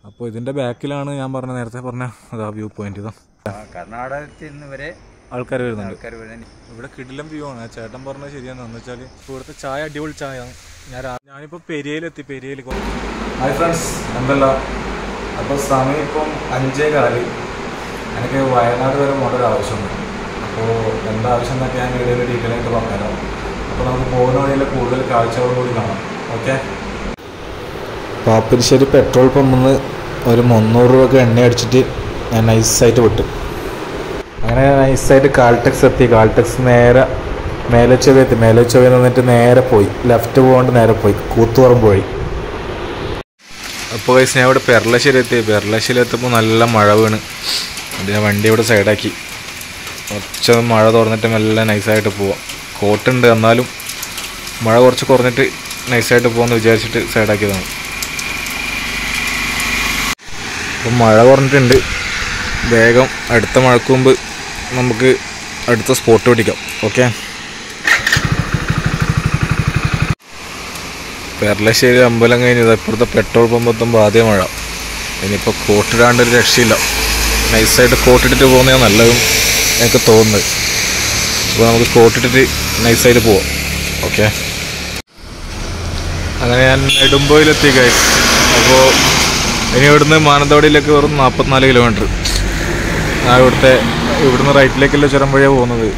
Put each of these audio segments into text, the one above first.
അപ്പോൾ ഇതിൻ്റെ ബാക്കിലാണ് ഞാൻ നേരത്തെ പറഞ്ഞ അതാ വ്യൂ പോയിന്റ്. ഇതാ കർണാടകത്തിൽ നിന്ന് വരെ ആൾക്കാർ വരുന്നുണ്ട്. ഇവിടെ കിടിലം വ്യൂ ആണ്. ചേട്ടൻ പറഞ്ഞത് ശരിയാണെന്ന് വെച്ചാൽ ഇവിടുത്തെ ചായ അടിപൊളി ചായയാണ്. ഞാനിപ്പോൾ പെരിയയിലെത്തി. പെരിയയിൽ ഹായ് ഫ്രണ്ട്സ്, എന്തല്ല. അപ്പോൾ സമയം ഇപ്പം 5:15. എനിക്ക് വയനാട് വരെ പോകേണ്ട ഒരു ആവശ്യമുണ്ട്. അപ്പോൾ എന്താ ആവശ്യം എന്നൊക്കെ ഞാൻ വീഡിയോയിൽ ഡീറ്റെയിൽ ആയിട്ട് പറഞ്ഞുതരാം. അപ്പോൾ നമുക്ക് പോകുന്ന വഴിയിൽ കൂടുതൽ കാഴ്ചകളും കൂടി കാണാം. ഓക്കെ. പാപ്പിരിശ്ശേരി പെട്രോൾ പമ്പിൽ നിന്ന് ഒരു 300 രൂപയ്ക്ക് എണ്ണ അടിച്ചിട്ട് ഞാൻ നൈസായിട്ട് വിട്ടു. അങ്ങനെ നൈസായിട്ട് കാൽടെക്സ് എത്തി. കാൽടെക്സ് നേരെ മേലച്ചൊവ്വ എത്തി. മേലച്ചൊവ്വ നിന്നിട്ട് നേരെ പോയി, ലെഫ്റ്റ് പോകാണ്ട് നേരെ പോയി കൂത്തുപറമ്പ് വഴി. അപ്പോൾ ഞാൻ ഇവിടെ പെരളശ്ശേരി എത്തി. പെരളശ്ശേരി എത്തുമ്പോൾ നല്ല മഴ വീണ്. അതിന് വണ്ടി ഇവിടെ സൈഡാക്കി. കുറച്ച് മഴ തുറന്നിട്ട് മെല്ലെ നൈസായിട്ട് പോവാം. കോട്ടുണ്ട്, എന്നാലും മഴ കുറച്ച് കുറഞ്ഞിട്ട് നൈസായിട്ട് പോകുമെന്ന് വിചാരിച്ചിട്ട് സൈഡാക്കിയതാണ്. അപ്പം മഴ കുറഞ്ഞിട്ടുണ്ട്. വേഗം അടുത്ത മഴക്ക് മുമ്പ് നമുക്ക് അടുത്ത സ്പോട്ട് പിടിക്കാം. ഓക്കെ. പെരളശ്ശേരി അമ്പലം കഴിഞ്ഞത് ഇപ്പോഴത്തെ പെട്രോൾ പമ്പ് എത്തുമ്പോൾ ആദ്യം മഴ. ഇനിയിപ്പോൾ കോട്ടിടാണ്ടൊരു രക്ഷയില്ല. നൈസായിട്ട് കോട്ടിട്ടിട്ട് പോകുന്നതാണ് നല്ലതും എനിക്ക് തോന്നുന്നത്. അപ്പോൾ നമുക്ക് കോട്ടിട്ടിട്ട് നൈസായിട്ട് പോവാം. ഓക്കെ. അങ്ങനെ ഞാൻ നെടുമ്പോയിലെത്തി ഗൈസ്. അപ്പോൾ ഇനി ഇവിടുന്ന് മാനന്തവാടിയിലേക്ക് വെറും 44 കിലോമീറ്റർ. ഞാൻ ഇവിടുന്ന് റൈറ്റിലേക്കുള്ള ചുരം വഴിയാണ് പോകുന്നത്.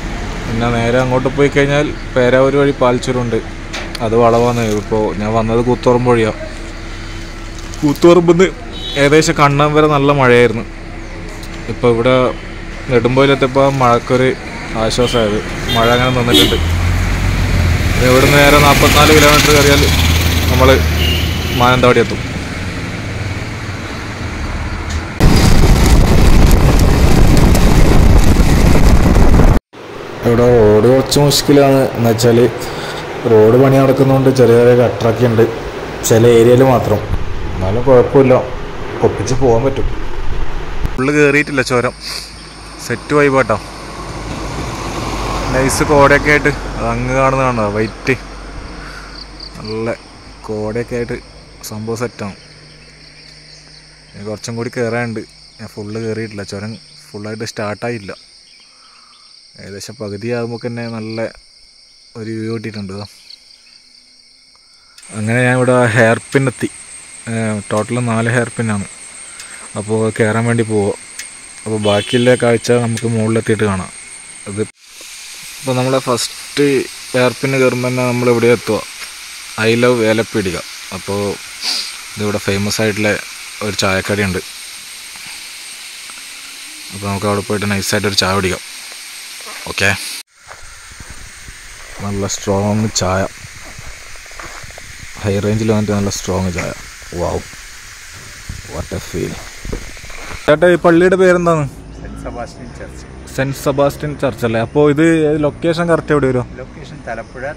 പിന്നെ നേരെ അങ്ങോട്ട് പോയി കഴിഞ്ഞാൽ പേരാവൂർ വഴി പാൽച്ചുരമുണ്ട്, അത് വളവാണ്. ഇപ്പോൾ ഞാൻ വന്നത് കൂത്തുപറമ്പ് വഴിയാണ്. കൂത്തുപറമ്പ് ഏകദേശം കണ്ണൻ വരെ നല്ല മഴയായിരുന്നു. ഇപ്പോൾ ഇവിടെ നെടുമ്പോയിലെത്തിയപ്പോൾ മഴക്കൊരു ആശ്വാസമായത്. മഴ അങ്ങനെ നിന്നിട്ടുണ്ട്. ഇവിടുന്ന് നേരെ 44 കിലോമീറ്റർ കയറിയാൽ നമ്മൾ മാനന്തവാടി എത്തും. ഇവിടെ റോഡ് കുറച്ച് മുഷ്കിലാണ്. എന്ന് വെച്ചാൽ റോഡ് പണി നടക്കുന്നതുകൊണ്ട് ചെറിയ ചെറിയ കട്ടറൊക്കെ ഉണ്ട് ചില ഏരിയയിൽ മാത്രം. എന്നാലും കുഴപ്പമില്ല, ഒപ്പിച്ച് പോകാൻ പറ്റും. ഫുള്ള് കയറിയിട്ടില്ല ചുരം. സെറ്റ് വൈബാട്ടോ. നൈസ് കോടയൊക്കെ ആയിട്ട് അങ്ങ് കാണുന്നതാണോ വൈറ്റ്, നല്ല കോടയൊക്കെ ആയിട്ട് സംഭവം സെറ്റാണ്. കുറച്ചും കൂടി കയറാനുണ്ട്. ഞാൻ ഫുള്ള് കയറിയിട്ടില്ല. ചുരം ഫുള്ളായിട്ട് സ്റ്റാർട്ടായില്ല. ഏകദേശം പകുതിയാകുമ്പോൾ തന്നെ നല്ല ഒരു വ്യൂ കിട്ടിയിട്ടുണ്ട്. അങ്ങനെ ഞാൻ ഇവിടെ ഹെയർ പിൻ എത്തി. ടോട്ടൽ 4 ഹെയർ പിന്നാണ്. അപ്പോൾ കയറാൻ വേണ്ടി പോവുക. അപ്പോൾ ബാക്കിയുള്ള കാഴ്ച നമുക്ക് മുകളിലെത്തിയിട്ട് കാണാം. അത് ഇപ്പോൾ നമ്മളെ ഫസ്റ്റ് ഹെയർ പിന്ന് കയറുമ്പോൾ തന്നെ നമ്മളിവിടെ എത്തുക ഐ ലവ് ഏലപ്പീടിക. അപ്പോൾ ഇതിവിടെ ഫേമസ് ആയിട്ടുള്ള ഒരു ചായക്കടയുണ്ട്. അപ്പോൾ നമുക്ക് അവിടെ പോയിട്ട് നൈസായിട്ടൊരു ചായ കുടിക്കാം. ഓക്കെ. നല്ല സ്ട്രോങ് ചായ, ഹൈ റേഞ്ചിൽ വന്നിട്ട് നല്ല സ്ട്രോങ് ചായ. വാവ്, വാട്ട് എ ഫീൽ. ചേട്ടാ, ഈ പള്ളിയുടെ പേരെന്താണ്? സെൻറ്റ് സെബാസ്റ്റ്യൻ ചർച്ച് അല്ലേ? അപ്പോൾ ഇത് ലൊക്കേഷൻ കറക്റ്റ് എവിടെ വരും? ലൊക്കേഷൻ തലപ്പുഴ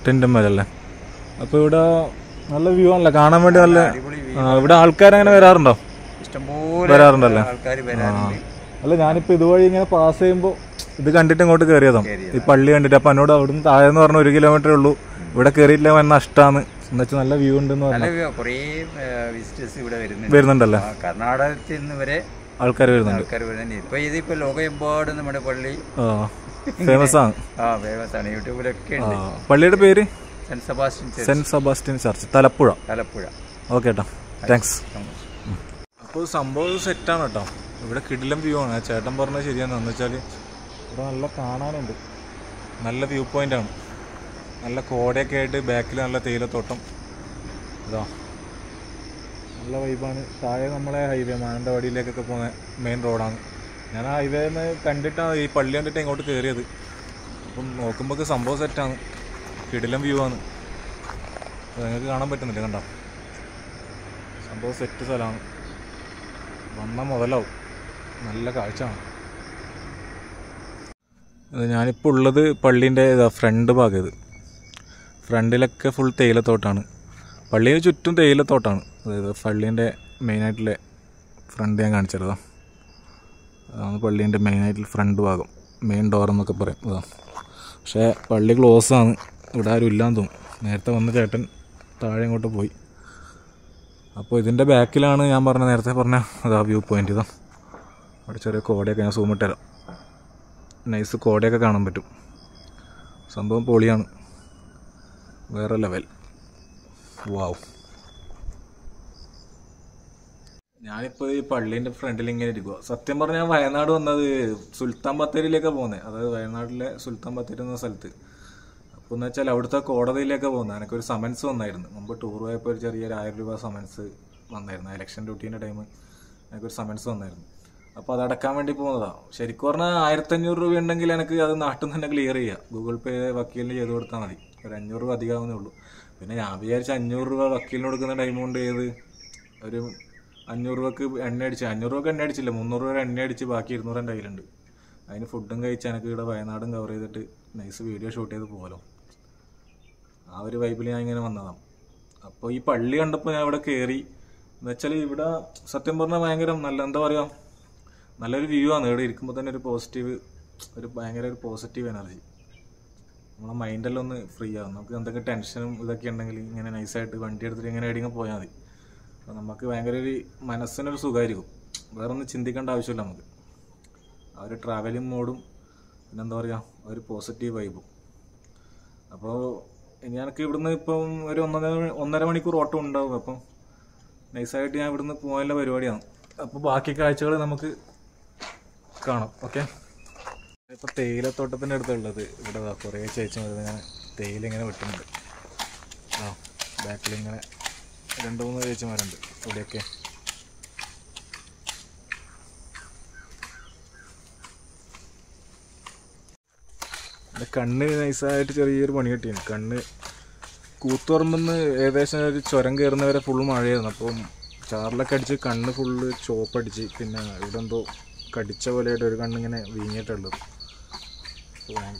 തിണ്ടുമ്മൽ അല്ലേ? അപ്പോൾ ഇവിടെ നല്ല വ്യൂ ആണല്ലേ കാണാൻ വേണ്ടി? നല്ല ഇവിടെ ആൾക്കാരങ്ങനെ വരാറുണ്ടോ? ഇഷ്ടംപോലെ വരാറുണ്ടല്ലേ? അല്ല, ഞാനിപ്പോൾ ഇതുവഴി ഇങ്ങനെ പാസ് ചെയ്യുമ്പോൾ ഇത് കണ്ടിട്ട് ഇങ്ങോട്ട് കയറിയതാണ്, ഈ പള്ളി കണ്ടിട്ട്. അപ്പം എന്നോട് അവിടുന്ന് താഴെന്ന് പറഞ്ഞ 1 കിലോമീറ്റർ ഉള്ളൂ, ഇവിടെ കയറിയില്ല എന്ന നഷ്ടമാണ്. എന്നുവെച്ചാൽ നല്ല വ്യൂ ഉണ്ടെന്ന് പറഞ്ഞു. വരുന്നുണ്ടല്ലേ? കർണാടകത്തിൽ നിന്ന് വരെ ആൾക്കാർ വരുന്നുണ്ട്. ഇപ്പൊ ലോകമെമ്പാടും നമ്മുടെ പള്ളി ഫേമസ് ആണ്. യൂട്യൂബിലൊക്കെ. പള്ളിയുടെ പേര് saint Sebastian church, Thalappuzha. Okay കേട്ടോ, താങ്ക്സ്. അപ്പോൾ സംഭവം സെറ്റാണ് കേട്ടോ. ഇവിടെ കിടിലം വ്യൂ ആണ്. ചേട്ടൻ പറഞ്ഞത് ശരിയാണെന്ന് വെച്ചാൽ ഇവിടെ നല്ല കാണാനുണ്ട്. നല്ല വ്യൂ പോയിൻ്റാണ്. നല്ല കോടയൊക്കെ ആയിട്ട് ബാക്കിൽ നല്ല തേയിലത്തോട്ടം. ഇതാ നല്ല വൈബാണ്. താഴെ നമ്മളെ ഹൈവേ മാനന്തവാടിയിലേക്കൊക്കെ പോകുന്ന മെയിൻ റോഡാണ്. ഞാൻ ആ ഹൈവേന്ന് കണ്ടിട്ടാണ് ഈ പള്ളി കണ്ടിട്ട് ഇങ്ങോട്ട് കയറിയത്. അപ്പം നോക്കുമ്പോൾ സംഭവം സെറ്റാണ്. കിടിലം വ്യൂ ആണ്. നിങ്ങൾക്ക് കാണാൻ പറ്റുന്നില്ല, കണ്ടോ? സംഭവം സെറ്റ് സ്ഥലമാണ്. വന്നാൽ മുതലാവും. നല്ല കാഴ്ചയാണ്. ഞാനിപ്പോൾ ഉള്ളത് പള്ളീൻ്റെ ഫ്രണ്ട് ഭാഗം. ഇത് ഫ്രണ്ടിലൊക്കെ ഫുൾ തേയിലത്തോട്ടാണ്. പള്ളീന് ചുറ്റും തേയിലത്തോട്ടാണ്. അതായത് പള്ളീൻ്റെ മെയിനായിട്ടുള്ള ഫ്രണ്ട് ഞാൻ കാണിച്ചത്. അതാണ് പള്ളീൻ്റെ മെയിനായിട്ടുള്ള ഫ്രണ്ട് ഭാഗം, മെയിൻ ഡോർ എന്നൊക്കെ പറയും. പക്ഷേ പള്ളി ക്ലോസാണ്. ഇവിടെ ആരും ഇല്ലാന്ന് തോന്നും. നേരത്തെ വന്ന ചേട്ടൻ താഴെ ഇങ്ങോട്ട് പോയി. അപ്പോൾ ഇതിൻ്റെ ബാക്കിലാണ് ഞാൻ നേരത്തെ പറഞ്ഞ അതാ വ്യൂ പോയിൻ്റ്. ഇതാ അവിടെ ചെറിയ കോടയൊക്കെ ഞാൻ സൂമിട്ട് തരാം. നൈസ് കോടയൊക്കെ കാണാൻ പറ്റും. സംഭവം പൊളിയാണ്, വേറെ ലെവൽ. വാവ്. ഞാനിപ്പോൾ ഈ പള്ളീൻ്റെ ഫ്രണ്ടിൽ ഇങ്ങനെ ഇരിക്കുക. സത്യം പറഞ്ഞാൽ വയനാട് വന്നത് സുൽത്താൻ ബത്തേരിയിലേക്കാണ് പോകുന്നത്. അതായത് വയനാട്ടിലെ സുൽത്താൻ ബത്തേരി എന്ന സ്ഥലത്ത്. അപ്പോൾ എന്ന് വെച്ചാൽ അവിടുത്തെ കോടതിയിലേക്കാണ് പോകുന്നത്. എനിക്കൊരു സമൻസ് വന്നായിരുന്നു. മുമ്പ് ടൂർ പോയപ്പോൾ ഒരു ചെറിയൊരു 1000 രൂപ സമൻസ് വന്നായിരുന്നു. ഇലക്ഷൻ ഡ്യൂട്ടീൻ്റെ ടൈം എനിക്കൊരു സമൻസ് വന്നായിരുന്നു. അപ്പോൾ അത് അടക്കാൻ വേണ്ടി പോകുന്നതാണ്. ശരിക്കും പറഞ്ഞാൽ 1500 രൂപ ഉണ്ടെങ്കിൽ എനിക്ക് അത് നാട്ടിൽ നിന്ന് തന്നെ ക്ലിയർ ചെയ്യുക. ഗൂഗിൾ പേ വക്കീലിന് ചെയ്ത് കൊടുത്താൽ മതി. ഒരു 500 രൂപ അധികമാവുന്നേ ഉള്ളൂ. പിന്നെ ഞാൻ വിചാരിച്ച 500 രൂപ വക്കീലിന് കൊടുക്കുന്ന ടൈം കൊണ്ട് ഒരു 500 രൂപക്ക് എണ്ണ അടിച്ച്, 500 രൂപക്ക് എണ്ണ അടിച്ചില്ല, 300 രൂപ എണ്ണ അടിച്ച് ബാക്കി 200 എൻ്റെ കയ്യിലുണ്ട്. അതിന് ഫുഡും കഴിച്ച് എനിക്ക് ഇവിടെ വയനാടും കവർ ചെയ്തിട്ട് നൈസ് വീഡിയോ ഷൂട്ട് ചെയ്ത് പോകാലോ. ആ ഒരു വൈബിൽ ഞാൻ ഇങ്ങനെ വന്നതാണ്. അപ്പോൾ ഈ പള്ളി കണ്ടപ്പോൾ ഞാൻ ഇവിടെ കയറി. എന്ന് വെച്ചാൽ ഇവിടെ സത്യം പറഞ്ഞാൽ ഭയങ്കര നല്ല, എന്താ പറയുക, നല്ലൊരു വ്യൂ ആണ്. ഇവിടെ ഇരിക്കുമ്പോൾ തന്നെ ഭയങ്കര ഒരു പോസിറ്റീവ് എനർജി. നമ്മളെ മൈൻഡെല്ലാം ഒന്ന് ഫ്രീ ആകും. നമുക്ക് എന്തൊക്കെ ടെൻഷനും ഇതൊക്കെ ഉണ്ടെങ്കിൽ ഇങ്ങനെ നൈസായിട്ട് വണ്ടി എടുത്തിട്ട് ഇങ്ങനെ എവിടെയെങ്കിലും പോയാൽ മതി. അപ്പോൾ നമുക്ക് ഭയങ്കര ഒരു മനസ്സിനൊരു സുഖമായിരിക്കും. വേറെ ഒന്നും ചിന്തിക്കേണ്ട ആവശ്യമില്ല നമുക്ക്. ആ ഒരു ട്രാവലിംഗ് മോഡും പിന്നെന്താ പറയുക, ഒരു പോസിറ്റീവ് വൈബും. അപ്പോൾ ഇനി എനിക്ക് ഇവിടുന്ന് ഇപ്പം ഒരു 1.5 മണിക്കൂർ ഓട്ടം ഉണ്ടാവും. അപ്പം നൈസായിട്ട് ഞാൻ ഇവിടുന്ന് പോകാനുള്ള പരിപാടിയാണ്. അപ്പോൾ ബാക്കി കാഴ്ചകൾ നമുക്ക് കാണാം. ഓക്കെ. ഇപ്പോൾ തേയിലത്തോട്ടത്തിൻ്റെ അടുത്തുള്ളത് ഇവിടെ കുറേ ചേച്ചിമാർ ഇങ്ങനെ തേയില ഇങ്ങനെ വെട്ടുന്നുണ്ട്. ആ ബാക്കിലിങ്ങനെ 2-3 ചേച്ചിമാരുണ്ട് ഇവിടെയൊക്കെ. എൻ്റെ കണ്ണ് നൈസായിട്ട് ചെറിയൊരു പണി കിട്ടിയാണ്. കണ്ണ് കൂത്തുപറമ്പെന്ന് ഏകദേശം ഒരു ചുരം കയറുന്നവരെ ഫുള്ള് മഴയായിരുന്നു. അപ്പം ചാറിലൊക്കെ അടിച്ച് കണ്ണ് ഫുള്ള് ചോപ്പടിച്ച്, പിന്നെ ഇവിടെ എന്തോ കടിച്ച പോലെയായിട്ട് ഒരു കണ്ണിങ്ങനെ വീങ്ങിയിട്ടുള്ളത്.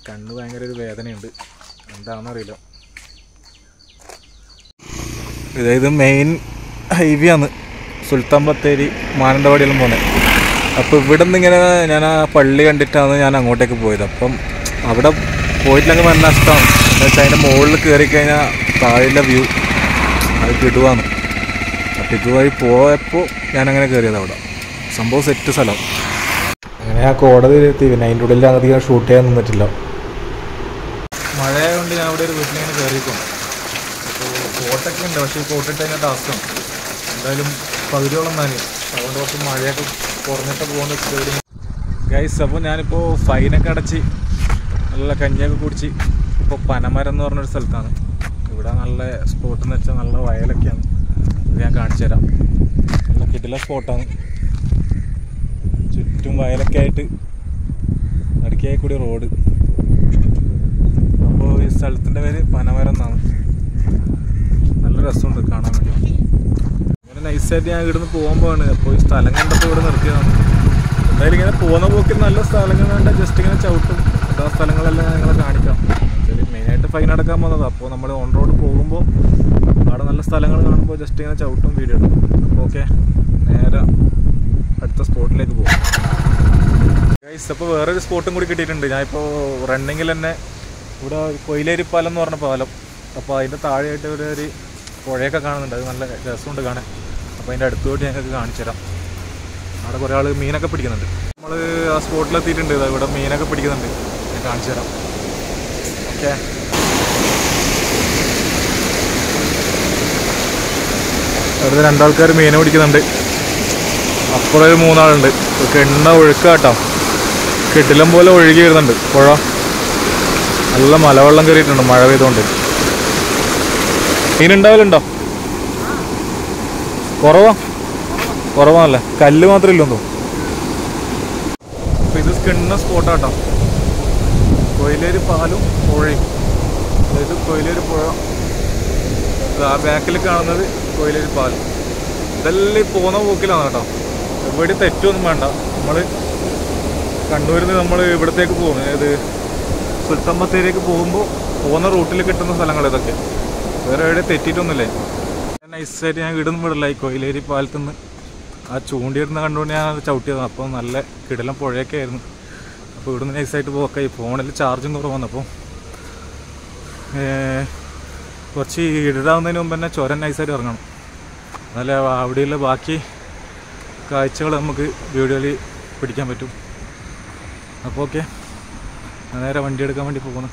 കണ്ണ് ഭയങ്കര ഒരു വേദനയുണ്ട്, എന്താണെന്നറിയില്ല. ഇത് മെയിൻ ഹൈവേ ആണ്, സുൽത്താൻ ബത്തേരി മാനന്തവാടിയെല്ലാം പോകുന്നത്. അപ്പോൾ ഇവിടെ നിന്ന് ഇങ്ങനെ ഞാൻ ആ പള്ളി കണ്ടിട്ടാണ് ഞാൻ അങ്ങോട്ടേക്ക് പോയത്. അപ്പം അവിടെ പോയിട്ടില്ലെങ്കിൽ നല്ല നഷ്ടമാണ്. എന്താ വെച്ചാൽ അതിൻ്റെ മുകളിൽ കയറിക്കഴിഞ്ഞാൽ താഴെയുള്ള വ്യൂ അത് കിടുവാണ്. അപ്പോൾ ഇതുവഴി പോയപ്പോൾ ഞാനങ്ങനെ കയറിയത്. അവിടെ സംഭവം സെറ്റ് സ്ഥലം. അങ്ങനെ ആ കോടതിയിലെത്തി. പിന്നെ അതിൻ്റെ ഉള്ളിൽ അധികം ഷൂട്ട് ചെയ്യാൻ നിന്നിട്ടില്ല. മഴയായതുകൊണ്ട് ഞാൻ അവിടെ ഒരു വീട്ടിലിങ്ങനെ കയറിയിരിക്കും. അപ്പോൾ കോട്ടൊക്കെ ഉണ്ട്, പക്ഷേ ഈ കോട്ടിട്ട് കഴിഞ്ഞാൽ ടാസ്ക്കാണ്. എന്തായാലും പകുതിയോളം നനയും. അതുകൊണ്ട് കുറച്ച് മഴയൊക്കെ കുറഞ്ഞിട്ട് പോകുന്ന ഗൈസ്. അപ്പോൾ ഞാനിപ്പോൾ ഫൈനൊക്കെ അടച്ച് നല്ല കഞ്ഞിയൊക്കെ കുടിച്ച് ഇപ്പോൾ പനമരം എന്ന് പറഞ്ഞൊരു സ്ഥലത്താണ്. ഇവിടെ നല്ല സ്പോട്ട് എന്ന് വെച്ചാൽ നല്ല വയലൊക്കെയാണ്. ഇത് ഞാൻ കാണിച്ചു തരാം. നല്ല കിടില സ്പോട്ടാണ്. ചുറ്റും വയലൊക്കെ ആയിട്ട് നടുക്കായി കൂടി റോഡ്. അപ്പോൾ ഈ സ്ഥലത്തിൻ്റെ പേര് പനമരം എന്നാണ്. നല്ല രസമുണ്ട് കാണാൻ വേണ്ടി. അങ്ങനെ നൈസായിട്ട് ഞാൻ ഇവിടുന്ന് പോകുമ്പോഴാണ്. അപ്പോൾ ഈ സ്ഥലം കണ്ടപ്പോൾ ഇവിടെ നിർത്തിയതാണ്. എന്തായാലും ഇങ്ങനെ പോകുന്ന പോക്കിൽ നല്ല സ്ഥലങ്ങൾ വേണ്ട ജസ്റ്റ് ഇങ്ങനെ ചവിട്ടും. ആ സ്ഥലങ്ങളെല്ലാം ഞങ്ങളെ കാണിക്കാം. ശരി, മെയിനായിട്ട് ഫൈൻ അടക്കാൻ പോകുന്നത്. അപ്പോൾ നമ്മൾ ഓൺ റോഡ് പോകുമ്പോൾ അവിടെ നല്ല സ്ഥലങ്ങൾ കാണുമ്പോൾ ജസ്റ്റ് ഇങ്ങനെ ചവിട്ടും, വീഡിയോ എടുക്കും. അപ്പോൾ ഓക്കെ, നേരെ അടുത്ത സ്പോട്ടിലേക്ക് പോകും. ഗൈസ്, അപ്പോൾ വേറൊരു സ്പോട്ടും കൂടി കിട്ടിയിട്ടുണ്ട്. ഞാനിപ്പോൾ റണ്ണിങ്ങിൽ തന്നെ ഇവിടെ കൊയിലേരിപ്പാലം എന്ന് പറഞ്ഞ പാലം. അപ്പോൾ അതിൻ്റെ താഴെയായിട്ട് ഒരു പുഴയൊക്കെ കാണുന്നുണ്ട്. അത് നല്ല രസമുണ്ട് കാണാൻ. അപ്പോൾ അതിൻ്റെ അടുത്ത് പോയിട്ട് ഞങ്ങൾക്ക് കാണിച്ചു തരാം. അവിടെ കുറേ ആൾ മീനൊക്കെ പിടിക്കുന്നുണ്ട്. നമ്മൾ ആ സ്പോട്ടിലെത്തിയിട്ടുണ്ട്. ഇവിടെ മീനൊക്കെ പിടിക്കുന്നുണ്ട്. ഞാൻ കാണിച്ചു തരാം. ഓക്കെ. അവിടെ 2 ആൾക്കാർ മീനെ പിടിക്കുന്നുണ്ട്. അപ്പുറം ഒരു 3 ആളുണ്ട്. എണ്ണ ഒഴുക്കാട്ടോ, കെട്ടിലം പോലെ ഒഴുകി വരുന്നുണ്ട് പുഴ. നല്ല മലവെള്ളം കയറിയിട്ടുണ്ട് മഴ പെയ്തുകൊണ്ട്. മീനുണ്ടാവലുണ്ടോ? കുറവാണല്ലേ, കല്ല് മാത്രമേ ഇല്ലെന്നോ. അപ്പോൾ ഇത് കിണ്ണ സ്പോട്ടാട്ടോ. കൊയിലേരി പാലും പുഴയും. അതായത് കൊയിലേരി പുഴ, ആ ബാക്കിൽ കാണുന്നത് കൊയിലേരി പാലം. ഇതെല്ലാം ഈ പോകുന്ന പോക്കിലാണ് കേട്ടോ. എവിടെ തെറ്റൊന്നും വേണ്ട. നമ്മൾ കണ്ണൂരിൽ നിന്ന് നമ്മൾ ഇവിടത്തേക്ക് പോകും, അതായത് സുൽത്താൻ ബത്തേരിക്ക് പോകുന്ന റൂട്ടിൽ കിട്ടുന്ന സ്ഥലങ്ങൾ ഇതൊക്കെ. വേറെ എവിടെ തെറ്റിയിട്ടൊന്നുമില്ലേ. നൈസായിട്ട് ഞാൻ ഇടുന്ന വിടില്ല. ഈ കൊയിലേരി പാലത്തു നിന്ന് ആ ചൂണ്ടിയിടുന്ന കണ്ടുകൊണ്ട് ഞാൻ ചവിട്ടിയതാണ്. അപ്പോൾ നല്ല കിടലം പുഴയൊക്കെ ആയിരുന്നു. അപ്പോൾ ഇവിടുന്ന് നൈസായിട്ട് പോക്കാം. ഈ ഫോണിൽ ചാർജും കുറവാണ്. അപ്പോൾ കുറച്ച് ഇടാവുന്നതിന് മുമ്പ് തന്നെ ചുരം നൈസായിട്ട് ഇറങ്ങണം. എന്നാലേ അവിടെയുള്ള ബാക്കി കാഴ്ചകൾ നമുക്ക് വീഡിയോയിൽ പിടിക്കാൻ പറ്റും. അപ്പോൾ ഓക്കെ, നേരെ വണ്ടി എടുക്കാൻ വേണ്ടി പോകുന്നു.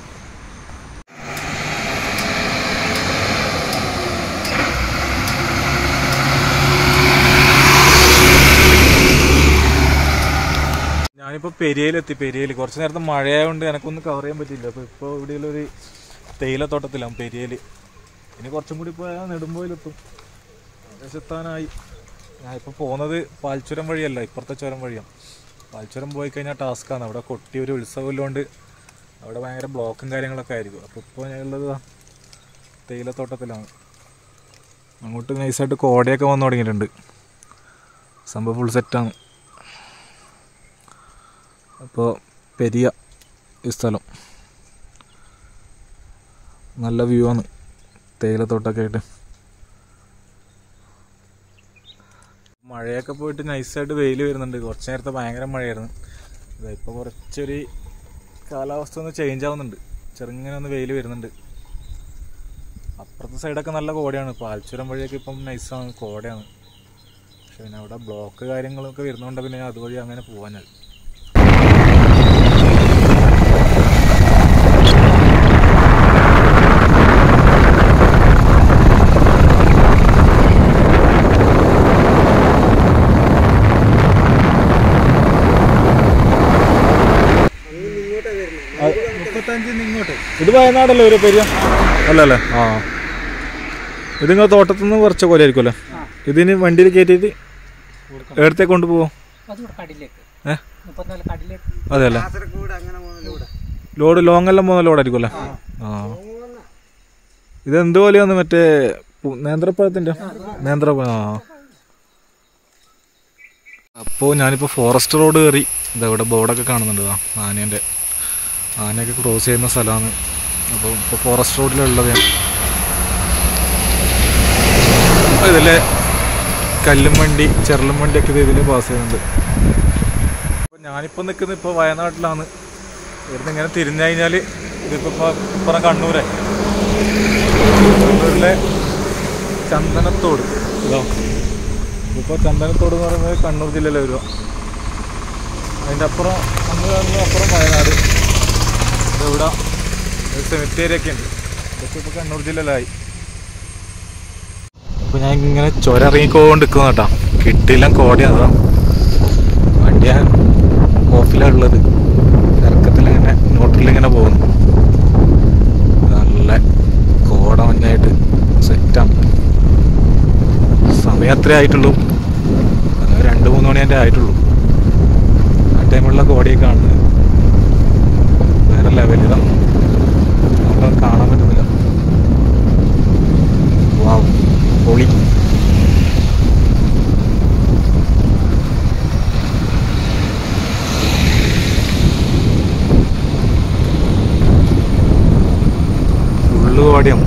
ഞാനിപ്പോൾ പെരിയയിലെത്തി. പെരിയയിൽ കുറച്ച് നേരത്തെ മഴയായതുകൊണ്ട് എനിക്കൊന്നും കവർ ചെയ്യാൻ പറ്റില്ല. അപ്പോൾ ഇപ്പോൾ ഇവിടെയുള്ളൊരു തേയിലത്തോട്ടത്തിലാണ് പെരിയയിൽ. ഇനി കുറച്ചും കൂടി പോയാൽ നെടുമ്പോയിലെത്തും. ഏകദേശത്താനായി. ഞാനിപ്പോൾ പോകുന്നത് പാൽച്ചുരം വഴിയല്ല, ഇപ്പുറത്തെ ചുരം വഴിയാണ്. പാൽച്ചുരം പോയി കഴിഞ്ഞാൽ ടാസ്ക്കാണ്. അവിടെ കൊട്ടി ഒരു ഉത്സവമില്ലോണ്ട് അവിടെ ഭയങ്കര ബ്ലോക്കും കാര്യങ്ങളൊക്കെ ആയിരിക്കും. അപ്പോൾ ഇപ്പോൾ ഞാനുള്ളത് തേയിലത്തോട്ടത്തിലാണ്. അങ്ങോട്ട് നൈസായിട്ട് കോടയൊക്കെ വന്നു തുടങ്ങിയിട്ടുണ്ട്. സംഭവം ഫുൾ സെറ്റാണ്. അപ്പോൾ പെരിയ ഈ സ്ഥലം നല്ല വ്യൂ ആണ്, തേയിലത്തോട്ടമൊക്കെ ആയിട്ട്. മഴയൊക്കെ പോയിട്ട് നൈസായിട്ട് വെയിൽ വരുന്നുണ്ട്. കുറച്ച് നേരത്തെ ഭയങ്കര മഴയായിരുന്നു. ഇപ്പോൾ കുറച്ചൊരു കാലാവസ്ഥ ഒന്ന് ചേഞ്ച് ആവുന്നുണ്ട്. ചെറുങ്ങനെ ഒന്ന് വെയിൽ വരുന്നുണ്ട്. അപ്പുറത്തെ സൈഡൊക്കെ നല്ല കോടയാണ്. പാൽച്ചുരം വഴിയൊക്കെ ഇപ്പം നൈസാണ്, കോടയാണ്. പക്ഷെ പിന്നെ അവിടെ ബ്ലോക്ക് കാര്യങ്ങളൊക്കെ വരുന്നതുകൊണ്ട് പിന്നെ അതുവഴി അങ്ങനെ പോകാൻ. ഇത് വയനാടല്ലേ ഒരു പെരിയ അല്ലല്ലേ? ആ, ഇത് നിങ്ങൾ തോട്ടത്തിൽ നിന്ന് കുറച്ച് പോലെ ആയിരിക്കുമല്ലേ? ഇതിന് വണ്ടിയിൽ കയറ്റിയിട്ട് എടുത്തേക്ക് കൊണ്ടുപോകും. അതെ അല്ലേ? ലോഡ് ലോങ്ങെല്ലാം പോകുന്ന ലോഡായിരിക്കുമല്ലേ? ആ, ഇതെന്തുപോലെയാണ്? മറ്റേ നേന്ത്രപ്പഴത്തിൻ്റെ നേന്ത്രപ്പഴം. ആ, അപ്പോൾ ഞാനിപ്പോൾ ഫോറസ്റ്റ് റോഡ് കയറി. ഇതവിടെ ബോർഡൊക്കെ കാണുന്നുണ്ട്. ആനയൊക്കെ ക്രോസ് ചെയ്യുന്ന സ്ഥലമാണ്. അപ്പോൾ ഇപ്പോൾ ഫോറസ്റ്റ് റോഡിലുള്ളത് ഞാൻ. ഇതിലെ കല്ലും വണ്ടി ചെറലും വണ്ടിയൊക്കെ ഇതിൽ പാസ് ചെയ്യുന്നുണ്ട്. അപ്പോൾ ഞാനിപ്പോൾ നിൽക്കുന്നത് ഇപ്പോൾ വയനാട്ടിലാണ്. ഇവിടുന്ന് ഇങ്ങനെ തിരിഞ്ഞു കഴിഞ്ഞാൽ ഇതിപ്പോൾ ഇപ്പുറം കണ്ണൂരായി. കണ്ണൂരിലെ ചന്ദനത്തോട്. ഇപ്പോൾ ചന്ദനത്തോട് എന്ന് പറയുന്നത് കണ്ണൂർ ജില്ലയിലെ വരുക. അതിൻ്റെ അപ്പുറം അപ്പുറം വയനാട്. ഇവിടെ സെമിത്തേരിയൊക്കെ ഉണ്ട്. ഇതൊക്കെ ഇപ്പോൾ കണ്ണൂർ ജില്ലയിലായി. അപ്പോൾ ഞാൻ ഇങ്ങനെ ചുരമിറങ്ങിക്കൊണ്ട് നിൽക്കുന്നു കേട്ടോ. കിട്ടില്ല, കോടയാണ്. വണ്ടി ഞാൻ ഓഫിലാണ് ഉള്ളത്. ഇറക്കത്തിലിങ്ങനെ നോട്ടിലിങ്ങനെ പോകുന്നു. നല്ല കോട മഞ്ഞായിട്ട് സെറ്റാണ്. സമയം അത്രേ ആയിട്ടുള്ളൂ. 2-3 മണി എൻ്റെ ആയിട്ടുള്ളൂ. ആ ടൈമുള്ള കോടയൊക്കെ കാണുന്നത് വേറെ ലെവലിലാണ്. നമുക്ക് കാണാൻ പറ്റുന്നില്ല. വാവ്, പൊളി. ഫുള്ള് കോടയാണ്.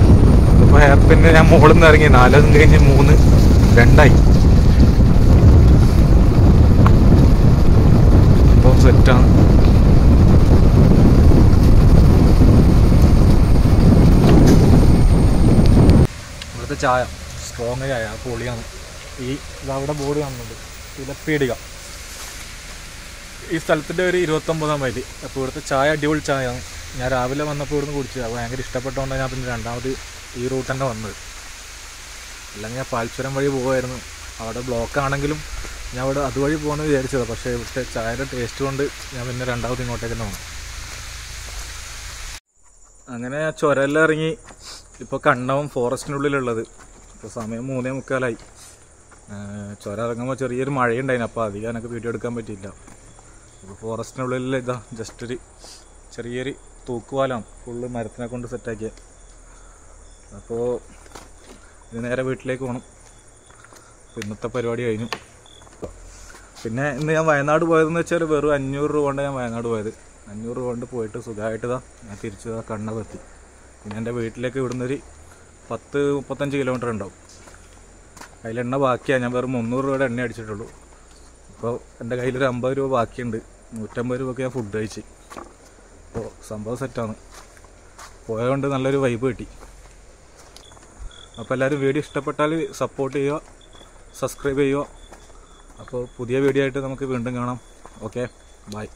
അതിപ്പോൾ ഹെയർ പിന്നെ ഞാൻ മുകളിൽ നിന്ന് ഇറങ്ങി 4 കഴിഞ്ഞ് 3, 2 ഇപ്പം സെറ്റാണ്. ഇവിടുത്തെ ചായ സ്ട്രോങ് ചായ പൊളിയാണ്. ഇതവിടെ ബോർഡ് കാണുന്നുണ്ട്, ഇലപ്പീടിക. ഈ സ്ഥലത്തിൻ്റെ ഒരു 29-ാം മൈൽ. അപ്പോൾ ഇവിടുത്തെ ചായ അടിപൊളി ചായയാണ്. ഞാൻ രാവിലെ വന്നപ്പോൾ ഇവിടുന്ന് കുടിച്ചത്. അത് ഭയങ്കര ഇഷ്ടപ്പെട്ടുകൊണ്ടാണ് ഞാൻ പിന്നെ രണ്ടാമത് ഈ റൂട്ട് തന്നെ വന്നത്. അല്ലെങ്കിൽ ഞാൻ പാൽച്ചുരം വഴി പോകുമായിരുന്നു. അവിടെ ബ്ലോക്ക് ആണെങ്കിലും ഞാൻ അവിടെ അതുവഴി പോകുമെന്ന് വിചാരിച്ചത്. പക്ഷേ ഇവിടുത്തെ ചായയുടെ ടേസ്റ്റ് കൊണ്ട് ഞാൻ പിന്നെ രണ്ടാമത് ഇങ്ങോട്ടേക്ക് തന്നെ വന്നു. അങ്ങനെ ചുരമെല്ലാം ഇറങ്ങി. ഇപ്പോൾ കണ്ണവും ഫോറസ്റ്റിനുള്ളിലുള്ളത്. ഇപ്പോൾ സമയം 3:45. ചുരം ഇറങ്ങുമ്പോൾ ചെറിയൊരു മഴയുണ്ടായിരുന്നു. അപ്പോൾ അധികം എനിക്ക് വീഡിയോ എടുക്കാൻ പറ്റിയില്ല. ഇപ്പോൾ ഫോറസ്റ്റിനുള്ളിൽ ഇതാ ജസ്റ്റ് ഒരു ചെറിയൊരു തൂക്കുപാലമാണ്. ഫുള്ള് മരത്തിനെ കൊണ്ട് സെറ്റാക്കിയ. അപ്പോൾ ഇത് നേരെ വീട്ടിലേക്ക് പോകണം. ഇന്നത്തെ പരിപാടി കഴിഞ്ഞു. പിന്നെ ഇന്ന് ഞാൻ വയനാട് പോയതെന്ന് വെച്ചാൽ വെറും 500 രൂപ കൊണ്ടാണ് ഞാൻ വയനാട് പോയത്. 500 രൂപ കൊണ്ട് പോയിട്ട് സുഖമായിട്ട് ഞാൻ തിരിച്ചു കണ്ണതെത്തി. പിന്നെ എൻ്റെ വീട്ടിലേക്ക് ഇവിടുന്നൊരു 10-35 കിലോമീറ്റർ ഉണ്ടാവും. അതിലെണ്ണ ബാക്കിയാണ്. ഞാൻ വെറും 300 രൂപയുടെ എണ്ണ അടിച്ചിട്ടുള്ളൂ. അപ്പോൾ എൻ്റെ കയ്യിലൊരു 50 രൂപ ബാക്കിയുണ്ട്. 150 രൂപയ്ക്ക് ഞാൻ ഫുഡ് കഴിച്ച്. അപ്പോൾ സംഭവം സെറ്റാണ്. പോയതുകൊണ്ട് നല്ലൊരു വൈബ് കിട്ടി. അപ്പോൾ എല്ലാവരും വീഡിയോ ഇഷ്ടപ്പെട്ടാൽ സപ്പോർട്ട് ചെയ്യുക, സബ്സ്ക്രൈബ് ചെയ്യുക. അപ്പോൾ പുതിയ വീഡിയോ ആയിട്ട് നമുക്ക് വീണ്ടും കാണാം. Okay, by.